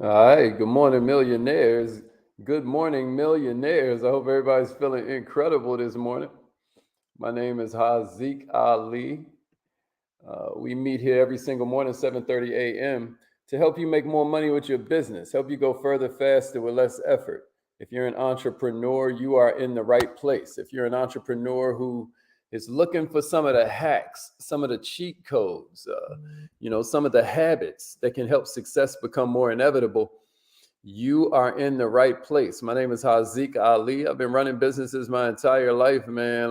All right. Good morning, millionaires. Good morning, millionaires. I hope everybody's feeling incredible this morning. My name is Haziq Ali. We meet here every single morning, 7:30 a.m., to help you make more money with your business, help you go further faster with less effort. If you're an entrepreneur, you are in the right place. If you're an entrepreneur who is looking for some of the hacks, some of the cheat codes, some of the habits that can help success become more inevitable, you are in the right place. My name is Haziq Ali. I've been running businesses my entire life, man.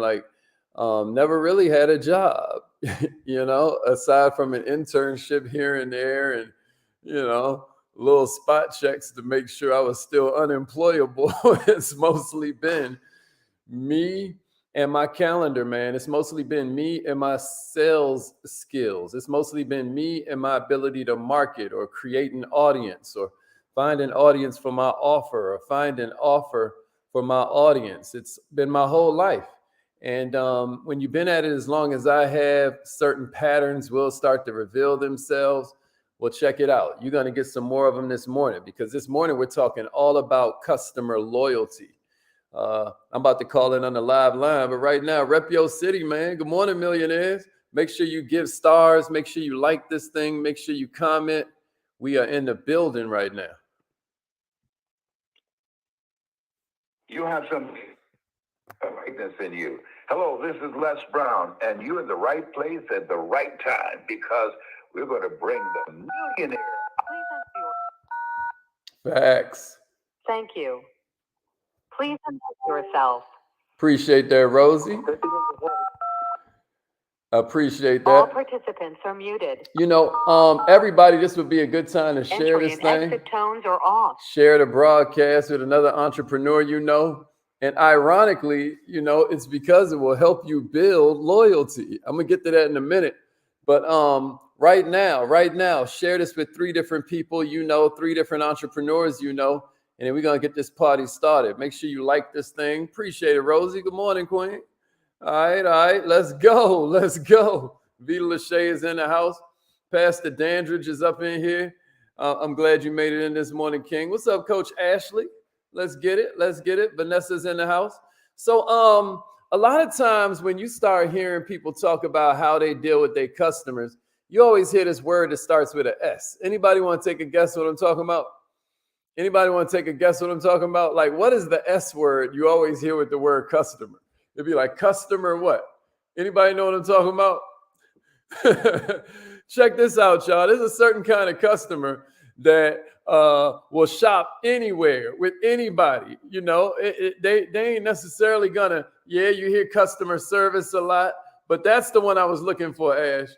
Never really had a job, aside from an internship here and there and, you know, little spot checks to make sure I was still unemployable. It's mostly been me and my calendar, man. It's mostly been me and my sales skills. It's mostly been me and my ability to market or create an audience or find an audience for my offer or find an offer for my audience. It's been my whole life. And when you've been at it as long as I have, certain patterns will start to reveal themselves. Well, check it out. You're going to get some more of them this morning because this morning we're talking all about customer loyalty. I'm about to call in on the live line, but right now, rep your city, man. Good morning, millionaires. Make sure you give stars. Make sure you like this thing. Make sure you comment. We are in the building right now. You have some greatness in you. Hello, this is Les Brown, and you're in the right place at the right time because we're going to bring the millionaire. Facts. Thank you. Please unmute yourself. Appreciate that, Rosie. Appreciate that. All participants are muted. Everybody, this would be a good time to share Entry this and thing. exit tones are off. Share the broadcast with another entrepreneur you know. And ironically, it's because it will help you build loyalty. I'm going to get to that in a minute. But right now, share this with 3 different people 3 different entrepreneurs and then we're going to get this party started. Make sure you like this thing. Appreciate it, Rosie. Good morning, Queen. All right. Let's go. Vita Lachey is in the house. Pastor Dandridge is up in here. I'm glad you made it in this morning, King. What's up, Coach Ashley? Let's get it. Vanessa's in the house. So a lot of times when you start hearing people talk about how they deal with their customers, you always hear this word that starts with an S. Anybody want to take a guess what I'm talking about? Like, what is the S word you always hear with the word customer? It'd be like customer what? Anybody know what I'm talking about? Check this out, y'all. There's a certain kind of customer that will shop anywhere with anybody. They ain't necessarily gonna, you hear customer service a lot, but that's the one I was looking for, Ash.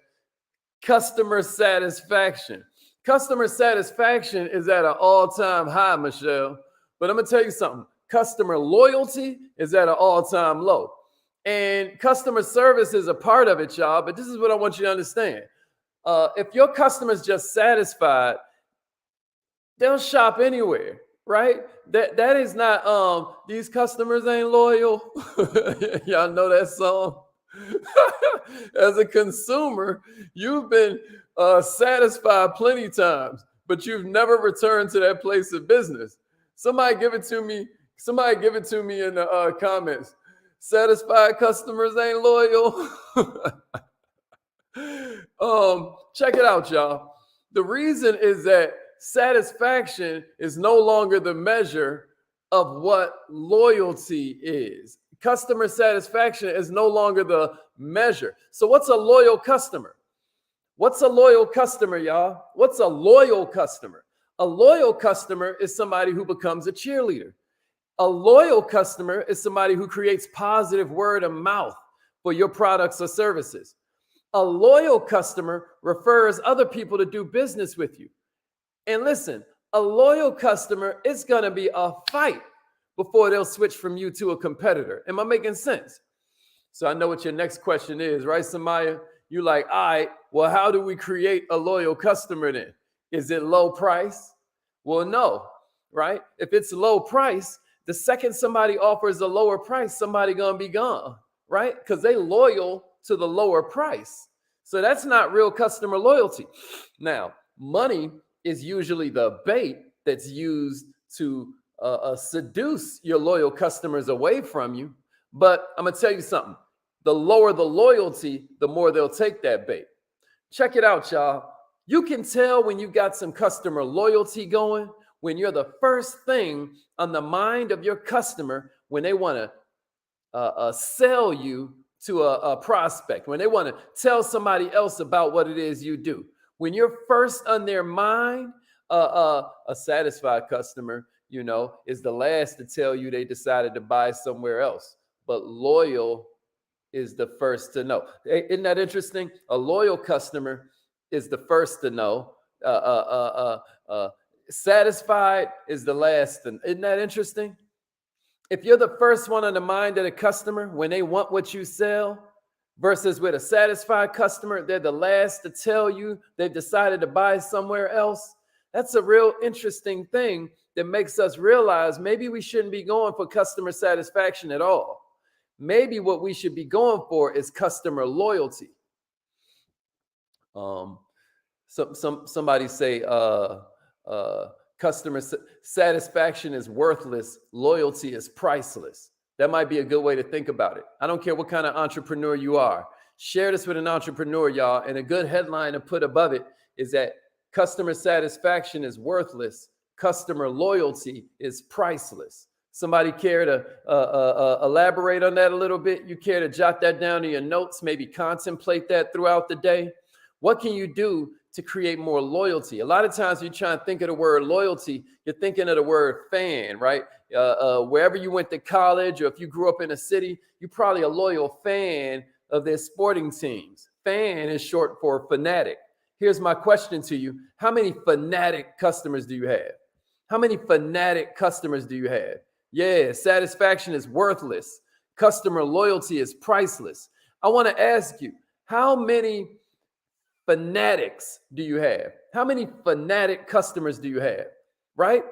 Customer satisfaction. Customer satisfaction is at an all-time high, Michelle. But I'm gonna tell you something. Customer loyalty is at an all-time low. And customer service is a part of it, y'all. But this is what I want you to understand. If your customer's just satisfied, they'll shop anywhere, right? That is not these customers ain't loyal. Y'all know that song. As a consumer, you've been satisfied plenty times, but you've never returned to that place of business. Somebody give it to me in the comments. Satisfied customers ain't loyal. Check it out, y'all. The reason is that satisfaction is no longer the measure of what loyalty is. Customer satisfaction is no longer the measure. So what's a loyal customer? What's a loyal customer, y'all? What's a loyal customer? A loyal customer is somebody who becomes a cheerleader. A loyal customer is somebody who creates positive word of mouth for your products or services. A loyal customer refers other people to do business with you. And listen, a loyal customer is going to be a fight before they'll switch from you to a competitor. Am I making sense? So I know what your next question is, right, Samaya? You like, all right, well, how do we create a loyal customer then? Is it low price? Well, no, right? If it's low price, the second somebody offers a lower price, somebody gonna be gone, right? Because they loyal to the lower price. So that's not real customer loyalty. Now, money is usually the bait that's used to seduce your loyal customers away from you. But I'm going to tell you something. The lower the loyalty, the more they'll take that bait. Check it out, y'all. You can tell when you got some customer loyalty going, when you're the first thing on the mind of your customer when they want to sell you to a prospect, when they want to tell somebody else about what it is you do. When you're first on their mind, a satisfied customer, is the last to tell you they decided to buy somewhere else. But loyal is the first to know. Isn't that interesting? A loyal customer is the first to know. Satisfied is the last. Isn't that interesting? If you're the first one on the mind of the customer when they want what you sell, versus with a satisfied customer, they're the last to tell you they've decided to buy somewhere else. That's a real interesting thing that makes us realize maybe we shouldn't be going for customer satisfaction at all. Maybe what we should be going for is customer loyalty. Somebody say customer satisfaction is worthless, loyalty is priceless. That might be a good way to think about it. I don't care what kind of entrepreneur you are. Share this with an entrepreneur, y'all. And a good headline to put above it is that customer satisfaction is worthless, customer loyalty is priceless. Somebody care to elaborate on that a little bit? You care to jot that down in your notes, maybe contemplate that throughout the day? What can you do to create more loyalty? A lot of times you try and think of the word loyalty, you're thinking of the word fan, right? Wherever you went to college or if you grew up in a city, you're probably a loyal fan of their sporting teams. Fan is short for fanatic. Here's my question to you. How many fanatic customers do you have? How many fanatic customers do you have? Yeah, satisfaction is worthless. Customer loyalty is priceless. I want to ask you, how many fanatics do you have? How many fanatic customers do you have? Right?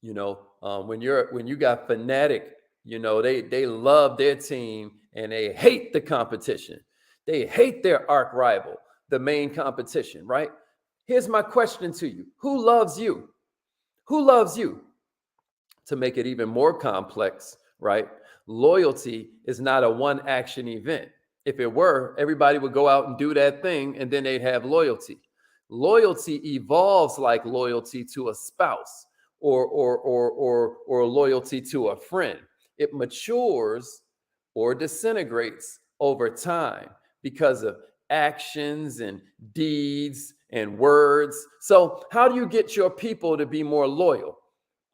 When you got fanatic, they love their team and they hate the competition. They hate their arch rival, the main competition, right? Here's my question to you. Who loves you? Who loves you? To make it even more complex, right? Loyalty is not a one action event. If it were, everybody would go out and do that thing and then they'd have loyalty. Loyalty evolves like loyalty to a spouse or loyalty to a friend. It matures or disintegrates over time because of actions and deeds and words. So how do you get your people to be more loyal?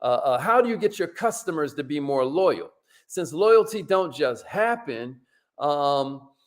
How do you get your customers to be more loyal? Since loyalty don't just happen,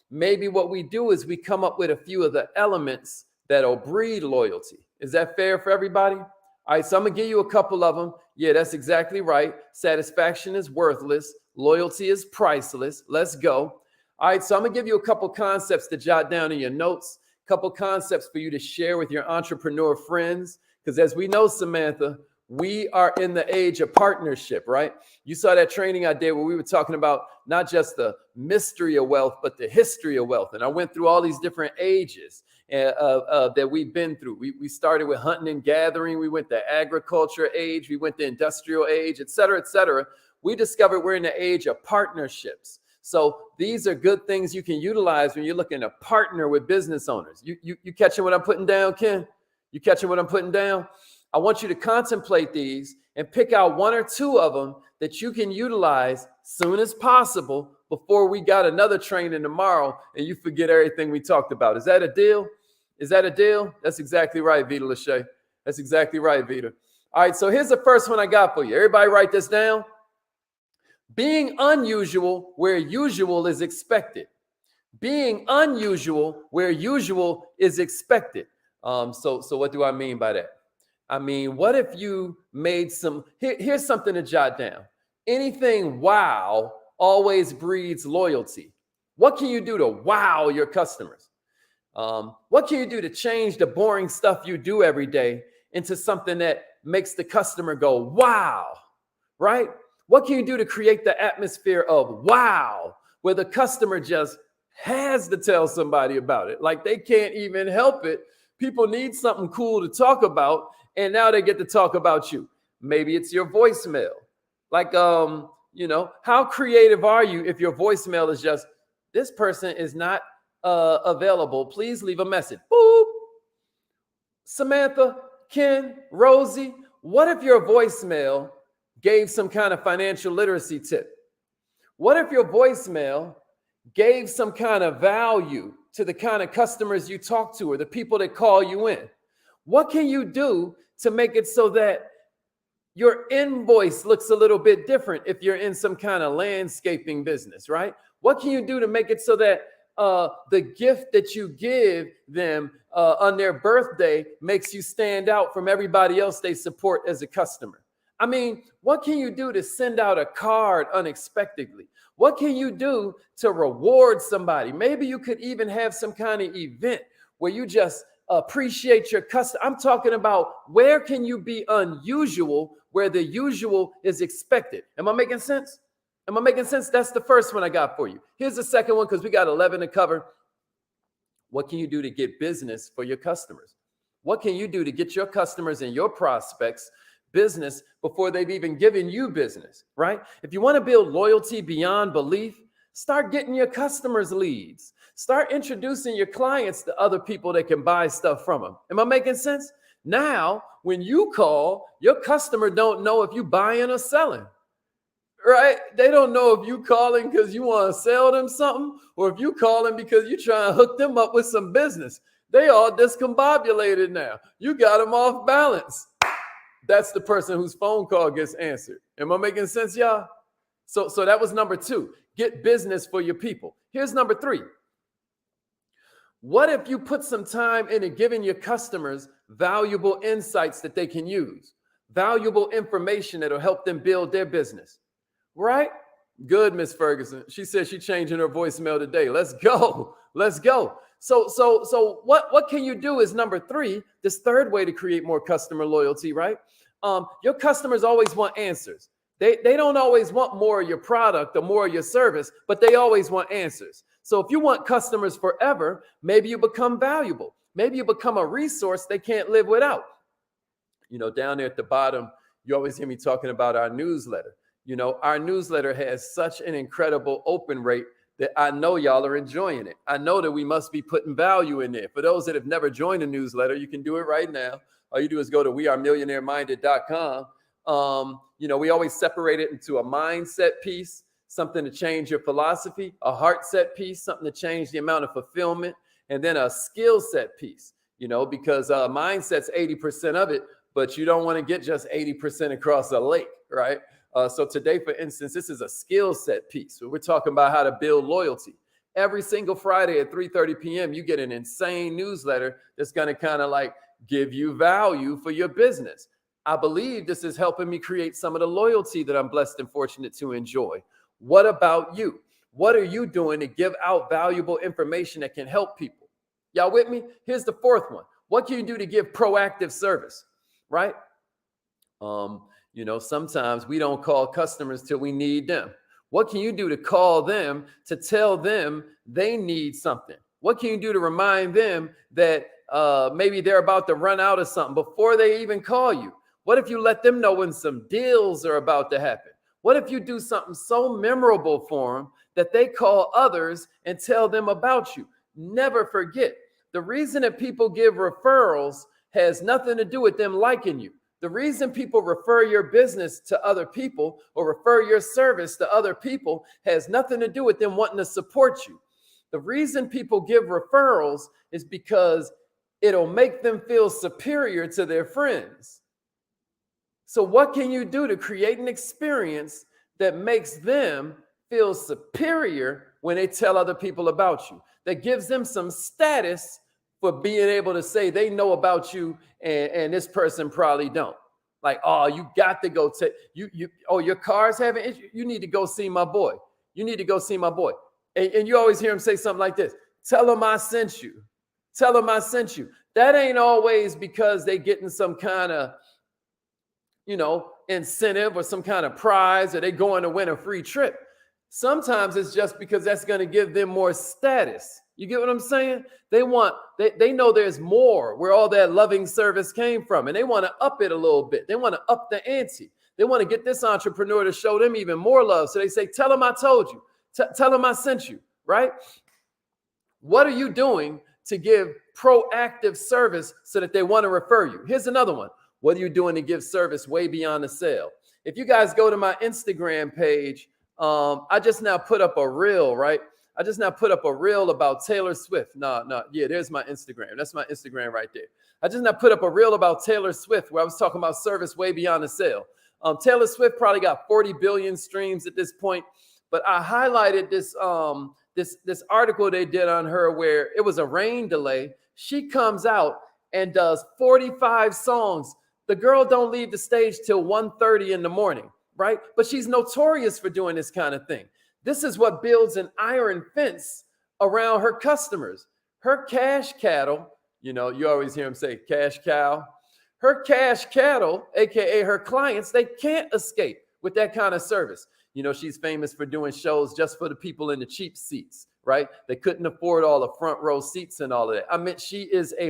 maybe what we do is we come up with a few of the elements that'll breed loyalty. Is that fair for everybody? All right, so I'm gonna give you a couple of them. Yeah, that's exactly right. Satisfaction is worthless. Loyalty is priceless. Let's go. All right, so I'm gonna give you a couple concepts to jot down in your notes, a couple concepts for you to share with your entrepreneur friends. Because as we know, Samantha, we are in the age of partnership, right? You saw that training I did where we were talking about not just the mystery of wealth, but the history of wealth. And I went through all these different ages that we've been through. We started with hunting and gathering. We went to agriculture age. We went to industrial age, et cetera, et cetera. We discovered we're in the age of partnerships. So these are good things you can utilize when you're looking to partner with business owners. You catching what I'm putting down, Ken? You catching what I'm putting down? I want you to contemplate these and pick out one or two of them that you can utilize soon as possible before we got another training tomorrow and you forget everything we talked about. Is that a deal? Is that a deal? That's exactly right, Vita Lachey. That's exactly right, Vita. All right, so here's the first one I got for you. Everybody write this down. Being unusual where usual is expected. Being unusual where usual is expected. So what do I mean by that? I mean, what if you made here's something to jot down. Anything wow always breeds loyalty. What can you do to wow your customers? What can you do to change the boring stuff you do every day into something that makes the customer go, wow, right? What can you do to create the atmosphere of wow, where the customer just has to tell somebody about it? Like they can't even help it. People need something cool to talk about. And now they get to talk about you. Maybe it's your voicemail. Like, how creative are you if your voicemail is just, this person is not available. Please leave a message. Boop. Samantha, Ken, Rosie, what if your voicemail gave some kind of financial literacy tip? What if your voicemail gave some kind of value to the kind of customers you talk to or the people that call you in? What can you do to make it so that your invoice looks a little bit different if you're in some kind of landscaping business, right? What can you do to make it so that the gift that you give them on their birthday makes you stand out from everybody else they support as a customer? I mean, what can you do to send out a card unexpectedly? What can you do to reward somebody? Maybe you could even have some kind of event where you just appreciate your customer. I'm talking about where can you be unusual where the usual is expected. Am I making sense? Am I making sense? That's the first one I got for you. Here's the second one because we got 11 to cover. What can you do to get business for your customers? What can you do to get your customers and your prospects business before they've even given you business, right? If you want to build loyalty beyond belief, start getting your customers leads. Start introducing your clients to other people that can buy stuff from them. Am I making sense? Now, when you call, your customer don't know if you buying or selling, right? They don't know if you calling because you want to sell them something or if you calling because you're trying to hook them up with some business. They all discombobulated now. You got them off balance. That's the person whose phone call gets answered. Am I making sense, y'all? So that was number 2. Get business for your people. Here's number 3. What if you put some time into giving your customers valuable insights that they can use, valuable information that'll help them build their business, right? Good, Miss Ferguson. She said she's changing her voicemail today. Let's go. Let's go. So what can you do is number 3, this third way to create more customer loyalty, right? Your customers always want answers. They don't always want more of your product or more of your service, but they always want answers. So if you want customers forever, maybe you become valuable. Maybe you become a resource they can't live without. Down there at the bottom, you always hear me talking about our newsletter. Our newsletter has such an incredible open rate that I know y'all are enjoying it. I know that we must be putting value in there. For those that have never joined a newsletter, you can do it right now. All you do is go to wearemillionaireminded.com. We always separate it into a mindset piece, something to change your philosophy, a heart set piece, something to change the amount of fulfillment, and then a skill set piece, because mindset's 80% of it, but you don't want to get just 80% across a lake, right? So today, for instance, this is a skill set piece. We're talking about how to build loyalty. Every single Friday at 3:30 p.m., you get an insane newsletter that's going to kind of like give you value for your business. I believe this is helping me create some of the loyalty that I'm blessed and fortunate to enjoy. What about you? What are you doing to give out valuable information that can help people? Y'all with me? Here's the fourth one. What can you do to give proactive service, right? Sometimes we don't call customers till we need them. What can you do to call them to tell them they need something? What can you do to remind them that maybe they're about to run out of something before they even call you? What if you let them know when some deals are about to happen? What if you do something so memorable for them that they call others and tell them about you? Never forget, the reason that people give referrals has nothing to do with them liking you. The reason people refer your business to other people or refer your service to other people has nothing to do with them wanting to support you. The reason people give referrals is because it'll make them feel superior to their friends. So what can you do to create an experience that makes them feel superior when they tell other people about you? That gives them some status for being able to say they know about you and this person probably don't. Like, oh, you got to go take your car's having issue. You need to go see my boy. You need to go see my boy. And you always hear him say something like this. Tell him I sent you. Tell him I sent you. That ain't always because they getting some kind of, incentive or some kind of prize or they going to win a free trip. Sometimes it's just because that's going to give them more status. You get what I'm saying? They know there's more where all that loving service came from, and they want to up it a little bit. They want to up the ante. They want to get this entrepreneur to show them even more love. So they say, tell them I told you. Tell them I sent you, right? What are you doing to give proactive service so that they want to refer you? Here's another one. What are you doing to give service way beyond the sale? If you guys go to my Instagram page, I just now put up a reel, right? I just now put up a reel about Taylor Swift. Yeah, there's my Instagram. That's my Instagram right there. I just now put up a reel about Taylor Swift where I was talking about service way beyond the sale. Taylor Swift probably got 40 billion streams at this point, but I highlighted this this article they did on her where it was a rain delay. She comes out and does 45 songs. The girl don't leave the stage till 1:30 in the morning, right? But she's notorious for doing this kind of thing. This is what builds an iron fence around her customers. Her cash cattle, you know, you always hear them say cash cow. Her cash cattle, AKA her clients, they can't escape with that kind of service. You know, she's famous for doing shows just for the people in the cheap seats, right? They couldn't afford all the front row seats and all of that. I mean, she's a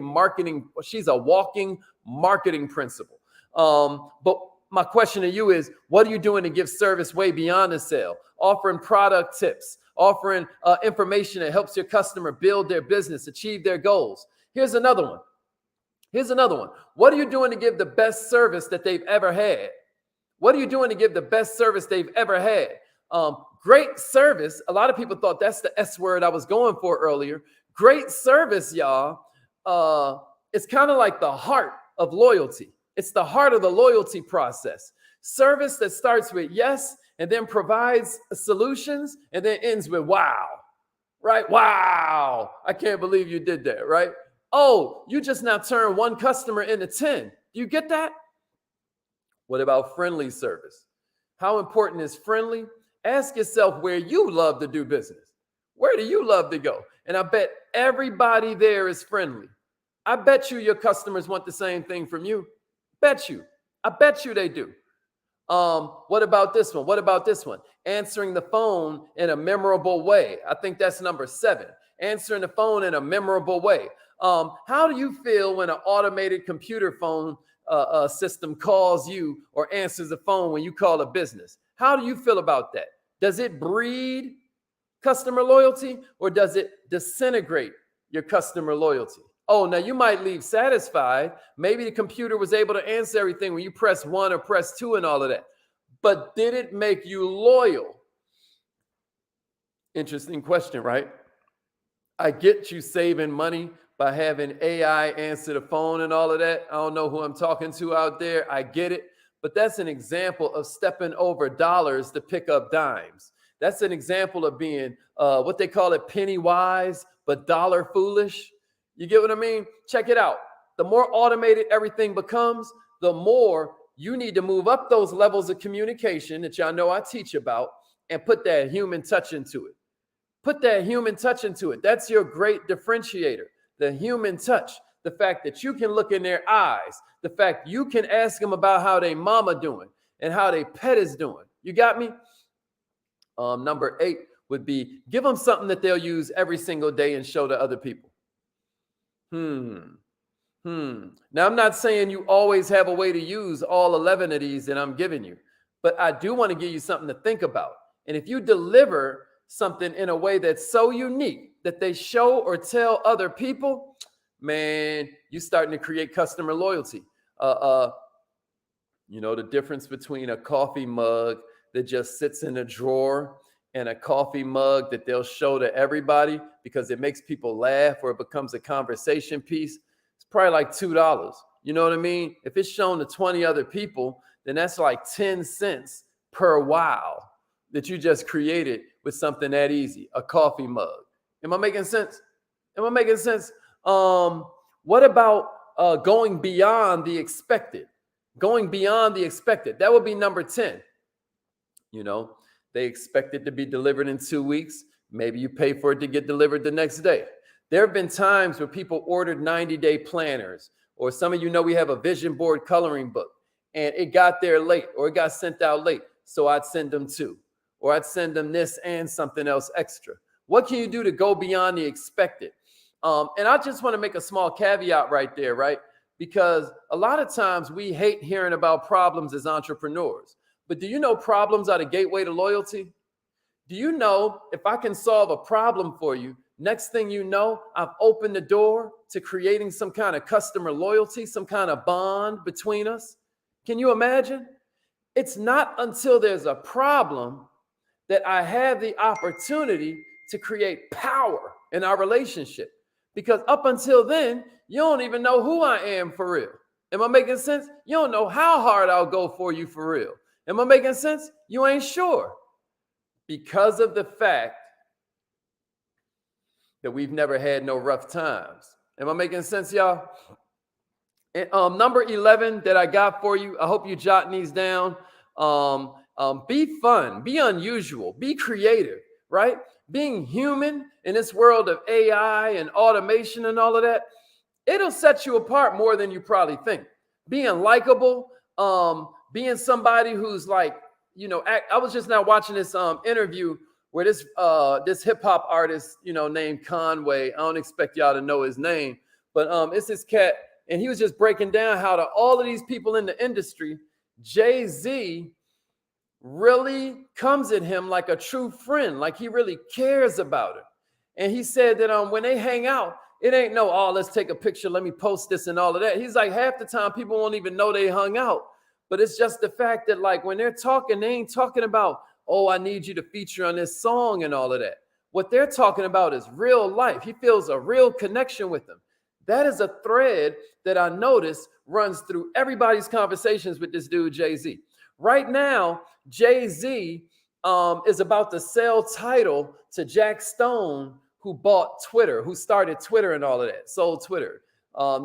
walking marketing principle. But my question to you is, what are you doing to give service way beyond the sale? Offering product tips, offering information that helps your customer build their business, achieve their goals. Here's another one. What are you doing to give the best service that they've ever had? What are you doing to give the best service they've ever had? Great service. A lot of people thought that's the S word I was going for earlier. Great service, y'all. It's kind of like the heart of loyalty. It's the heart of the loyalty process. Service that starts with yes and then provides solutions and then ends with wow, right? Wow. I can't believe you did that, right? Oh, you just now turned one customer into 10. Do you get that? What about friendly service? How important is friendly? Ask yourself where you love to do business. Where do you love to go? And I bet everybody there is friendly. I bet you your customers want the same thing from you. Bet you. I bet you they do. What about this one? Answering the phone in a memorable way. I think that's number 7. Answering the phone in a memorable way. How do you feel when an automated computer phone system calls you or answers the phone when you call a business? How do you feel about that? Does it breed customer loyalty or does it disintegrate your customer loyalty? Oh, now you might leave satisfied. Maybe the computer was able to answer everything when you press 1 or press 2 and all of that. But did it make you loyal? Interesting question, right? I get you saving money by having AI answer the phone and all of that. I don't know who I'm talking to out there. I get it. But that's an example of stepping over dollars to pick up dimes. That's an example of being what they call it penny wise, but dollar foolish. You get what I mean? Check it out. The more automated everything becomes, the more you need to move up those levels of communication that y'all know I teach about and put that human touch into it. Put that human touch into it. That's your great differentiator. The human touch, the fact that you can look in their eyes, the fact you can ask them about how they mama doing and how they pet is doing. You got me? Number 8 would be give them something that they'll use every single day and show to other people. Now, I'm not saying you always have a way to use all 11 of these that I'm giving you, but I do want to give you something to think about. And if you deliver something in a way that's so unique that they show or tell other people, man, you're starting to create customer loyalty. You know, the difference between a coffee mug that just sits in a drawer and a coffee mug that they'll show to everybody because it makes people laugh or it becomes a conversation piece, it's probably like $2. You know what I mean? If it's shown to 20 other people, then that's like 10 cents per wow that you just created with something that easy, a coffee mug. Am I making sense? What about going beyond the expected? Going beyond the expected. That would be number 10. You know, they expect it to be delivered in 2 weeks. Maybe you pay for it to get delivered the next day. There have been times where people ordered 90-day planners, or some of you know we have a vision board coloring book, and it got there late, or it got sent out late. So I'd send them 2, or I'd send them this and something else extra. What can you do to go beyond the expected? And I just want to make a small caveat right there, right? Because a lot of times we hate hearing about problems as entrepreneurs. But do you know problems are the gateway to loyalty? Do you know if I can solve a problem for you, next thing you know, I've opened the door to creating some kind of customer loyalty, some kind of bond between us? Can you imagine? It's not until there's a problem that I have the opportunity to create power in our relationship. Because up until then, you don't even know who I am for real. Am I making sense? You don't know how hard I'll go for you for real. Am I making sense? You ain't sure. Because of the fact that we've never had no rough times. Am I making sense, y'all? And, number 11 that I got for you, I hope you jotting these down. Be fun, be unusual, be creative, right? Being human in this world of AI and automation and all of that, it'll set you apart more than you probably think. Being likable, being somebody who's like, you know, I was just now watching this interview where this hip hop artist, you know, named Conway. I don't expect y'all to know his name, but it's this cat, and he was just breaking down how to all of these people in the industry, Jay-Z really comes at him like a true friend, like he really cares about it. And he said that when they hang out, it ain't no, oh, let's take a picture, let me post this and all of that. He's like, half the time people won't even know they hung out. But it's just the fact that, like, when they're talking, they ain't talking about, oh, I need you to feature on this song and all of that. What they're talking about is real life. He feels a real connection with them. That is a thread that I notice runs through everybody's conversations with this dude, Jay-Z. Right now, Jay-Z is about to sell Tidal to Jack Stone, who bought Twitter, who started Twitter and all of that, sold Twitter.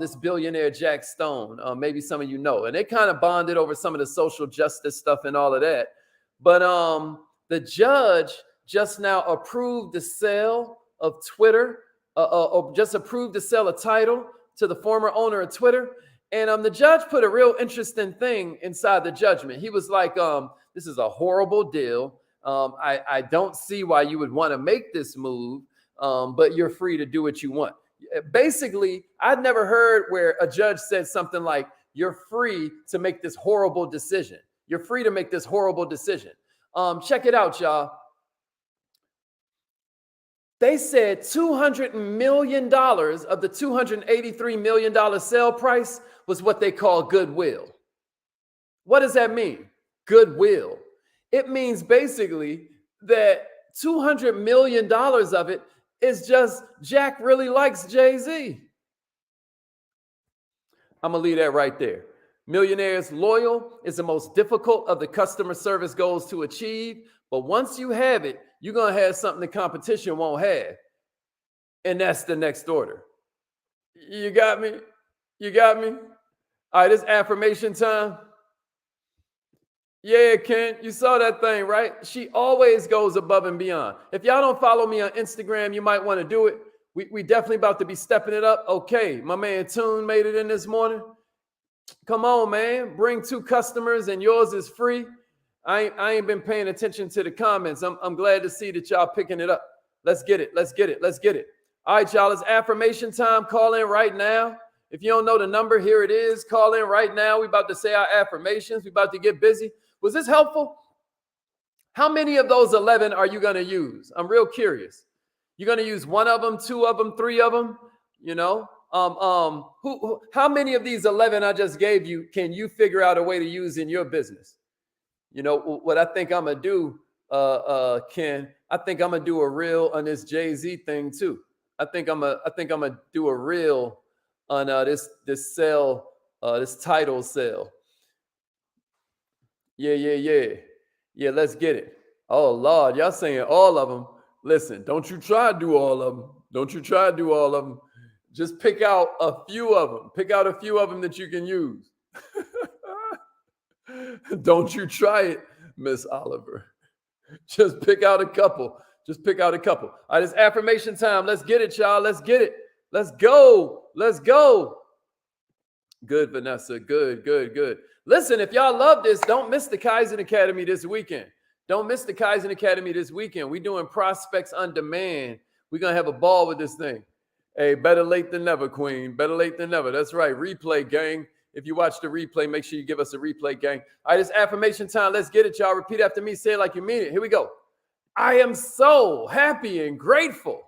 This billionaire Jack Stone, maybe some of you know, and they kind of bonded over some of the social justice stuff and all of that. But the judge just now approved the sale of Twitter, just approved the sale of Tidal to the former owner of Twitter. And the judge put a real interesting thing inside the judgment. He was like, this is a horrible deal. I don't see why you would want to make this move, but you're free to do what you want. Basically, I'd never heard where a judge said something like, you're free to make this horrible decision. You're free to make this horrible decision. Check it out, y'all. They said $200 million of the $283 million sale price was what they call goodwill. What does that mean? Goodwill. It means basically that $200 million of it is just Jack really likes Jay-Z. I'm going to leave that right there. Millionaires loyal is the most difficult of the customer service goals to achieve. But once you have it, you're going to have something the competition won't have. And that's the next order. You got me? You got me? All right, it's affirmation time. Yeah, Ken, you saw that thing, right? She always goes above and beyond. If y'all don't follow me on Instagram, you might want to do it. We definitely about to be stepping it up. Okay, my man Toon made it in this morning. Come on, man. Bring 2 customers and yours is free. I ain't been paying attention to the comments. I'm glad to see that y'all picking it up. Let's get it. Let's get it. Let's get it. All right, y'all. It's affirmation time. Call in right now. If you don't know the number, here it is. Call in right now. We about to say our affirmations. We about to get busy. Was this helpful? How many of those 11 are you going to use? I'm real curious. You're going to use 1 of them, 2 of them, 3 of them? You know, how many of these 11 I just gave you can you figure out a way to use in your business? You know, what I think I'm going to do, Ken, I think I'm going to do a reel on this Jay-Z thing too. I think I'm going to do a reel on this sale, this Tidal sale. Yeah, let's get it. Oh, Lord, y'all saying all of them. Listen, don't you try to do all of them. Don't you try to do all of them. Just pick out a few of them. Pick out a few of them that you can use. Don't you try it, Miss Oliver. Just pick out a couple. Just pick out a couple. All right, it's affirmation time. Let's get it, y'all. Let's get it. Let's go. Let's go. Good, Vanessa. Good. Listen, if y'all love this, don't miss the Kaizen Academy this weekend. Don't miss the Kaizen Academy this weekend. We're doing prospects on demand. We're going to have a ball with this thing. Hey, better late than never, Queen. Better late than never. That's right. Replay, gang. If you watch the replay, make sure you give us a replay, gang. All right, it's affirmation time. Let's get it, y'all. Repeat after me. Say it like you mean it. Here we go. I am so happy and grateful